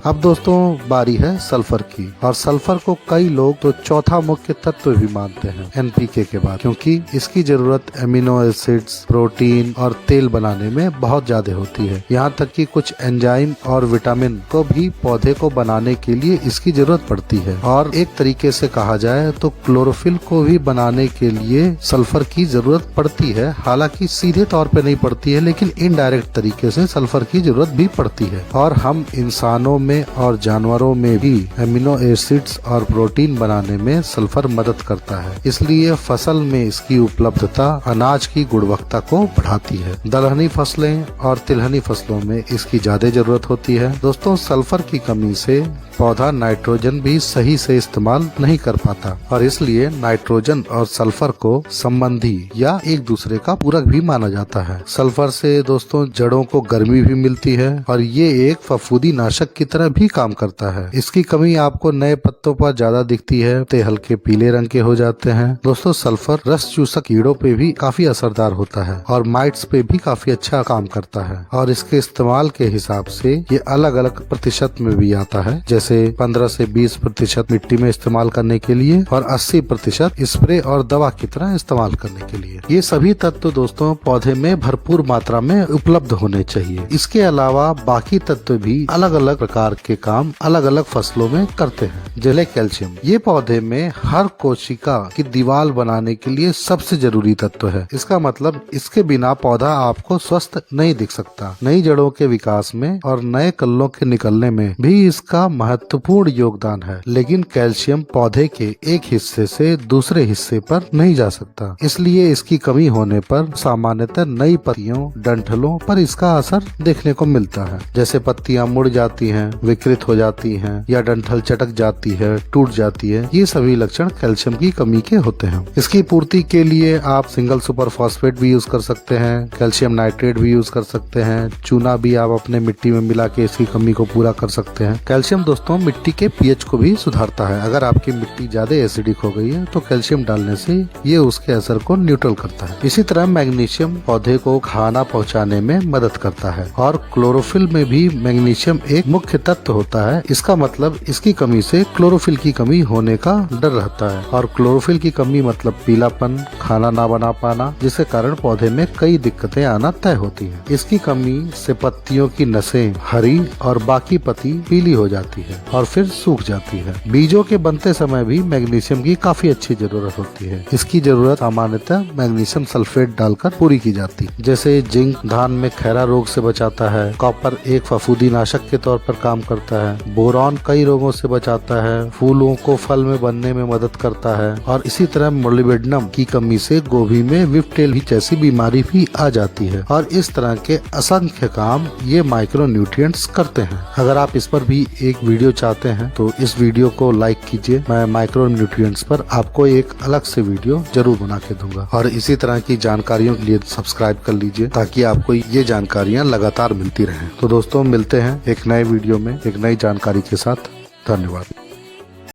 अब दोस्तों बारी है सल्फर की, और सल्फर को कई लोग तो चौथा मुख्य तत्व भी मानते हैं एनपीके के बाद, क्योंकि इसकी जरूरत एमिनो एसिड्स, प्रोटीन और तेल बनाने में बहुत ज्यादा होती है। यहाँ तक कि कुछ एंजाइम और विटामिन को भी पौधे को बनाने के लिए इसकी जरूरत पड़ती है। और एक तरीके से कहा जाए तो क्लोरोफिल को भी बनाने के लिए सल्फर की जरूरत पड़ती है। हालांकि सीधे तौर पे नहीं पड़ती है, लेकिन इनडायरेक्ट तरीके से सल्फर की जरूरत भी पड़ती है। और हम इंसानों में और जानवरों में भी एमिनो एसिड्स और प्रोटीन बनाने में सल्फर मदद करता है। इसलिए फसल में इसकी उपलब्धता अनाज की गुणवत्ता को बढ़ाती है। दलहनी फसलें और तिलहनी फसलों में इसकी ज्यादा जरूरत होती है। दोस्तों, सल्फर की कमी से पौधा नाइट्रोजन भी सही से इस्तेमाल नहीं कर पाता, और इसलिए नाइट्रोजन और सल्फर को संबंधी या एक दूसरे का पूरक भी माना जाता है। सल्फर से दोस्तों जड़ों को गर्मी भी मिलती है, और ये एक फफूंदी नाशक की तरह भी काम करता है। इसकी कमी आपको नए पत्तों पर ज्यादा दिखती है, ते हल्के पीले रंग के हो जाते हैं। दोस्तों, सल्फर रस चूसक कीड़ों पे भी काफी असरदार होता है और माइट्स पे भी काफी अच्छा काम करता है। और इसके इस्तेमाल के हिसाब से ये अलग अलग प्रतिशत में भी आता है, जैसे 15 से 20% मिट्टी में इस्तेमाल करने के लिए और 80% स्प्रे और दवा की तरह इस्तेमाल करने के लिए। ये सभी तत्व दोस्तों पौधे में भरपूर मात्रा में उपलब्ध होने चाहिए। इसके अलावा बाकी तत्व भी अलग अलग प्रकार के काम अलग अलग फसलों में करते हैं। जैसे कैल्शियम, ये पौधे में हर कोशिका की दीवार बनाने के लिए सबसे जरूरी तत्व है। इसका मतलब इसके बिना पौधा आपको स्वस्थ नहीं दिख सकता। नई जड़ों के विकास में और नए कल्लों के निकलने में भी इसका महत्वपूर्ण योगदान है। लेकिन कैल्शियम पौधे के एक हिस्से से दूसरे हिस्से पर नहीं जा सकता, इसलिए इसकी कमी होने पर सामान्यतः नई पत्तियों, डंठलों पर इसका असर देखने को मिलता है। जैसे पत्तियां मुड़ जाती हैं, विकृत हो जाती हैं, या डंठल चटक जाती है, टूट जाती है। ये सभी लक्षण कैल्शियम की कमी के होते हैं। इसकी पूर्ति के लिए आप सिंगल सुपर फॉस्फेट भी यूज कर सकते हैं, कैल्शियम नाइट्रेट भी यूज कर सकते हैं, चूना भी आप अपने मिट्टी में मिला के इसकी कमी को पूरा कर सकते हैं। कैल्शियम दोस्तों मिट्टी के पीएच को भी सुधारता है। अगर आपकी मिट्टी ज्यादा एसिडिक हो गई है तो कैल्शियम डालने से ये उसके असर को न्यूट्रल करता है। इसी तरह मैग्नीशियम पौधे को खाना पहुंचाने में मदद करता है, और क्लोरोफिल में भी मैग्नीशियम एक मुख्य तत्व होता है। इसका मतलब इसकी कमी से क्लोरोफिल की कमी होने का डर रहता है, और क्लोरोफिल की कमी मतलब पीलापन, खाना ना बना पाना, जिसके कारण पौधे में कई दिक्कतें आना तय होती है। इसकी कमी से पत्तियों की नसें हरी और बाकी पत्ती पीली हो जाती है और फिर सूख जाती है। बीजों के बनते समय भी मैग्नीशियम की काफी अच्छी जरूरत होती है। इसकी जरूरत सामान्यतः मैग्नीशियम सल्फेट डालकर पूरी की जाती है। जैसे जिंक धान में खैरा रोग से बचाता है, कॉपर एक फफूंदी नाशक के तौर पर काम करता है, बोरॉन कई रोगों से बचाता है, फूलों को फल में बनने में मदद करता है, और इसी तरह मोलिब्डेनम की कमी से गोभी में विप्टेल जैसी बीमारी भी आ जाती है। और इस तरह के असंख्य काम ये माइक्रो न्यूट्रिएंट्स करते हैं। अगर आप इस पर भी एक वीडियो चाहते हैं तो इस वीडियो को लाइक कीजिए। मैं माइक्रो न्यूट्रिएंट्स पर आपको एक अलग से वीडियो जरूर बना के दूंगा, और इसी तरह की जानकारियों के लिए सब्सक्राइब कर लीजिए ताकि आपको ये जानकारियाँ लगातार मिलती रहें। तो दोस्तों मिलते हैं एक नए वीडियो में एक नई जानकारी के साथ। धन्यवाद।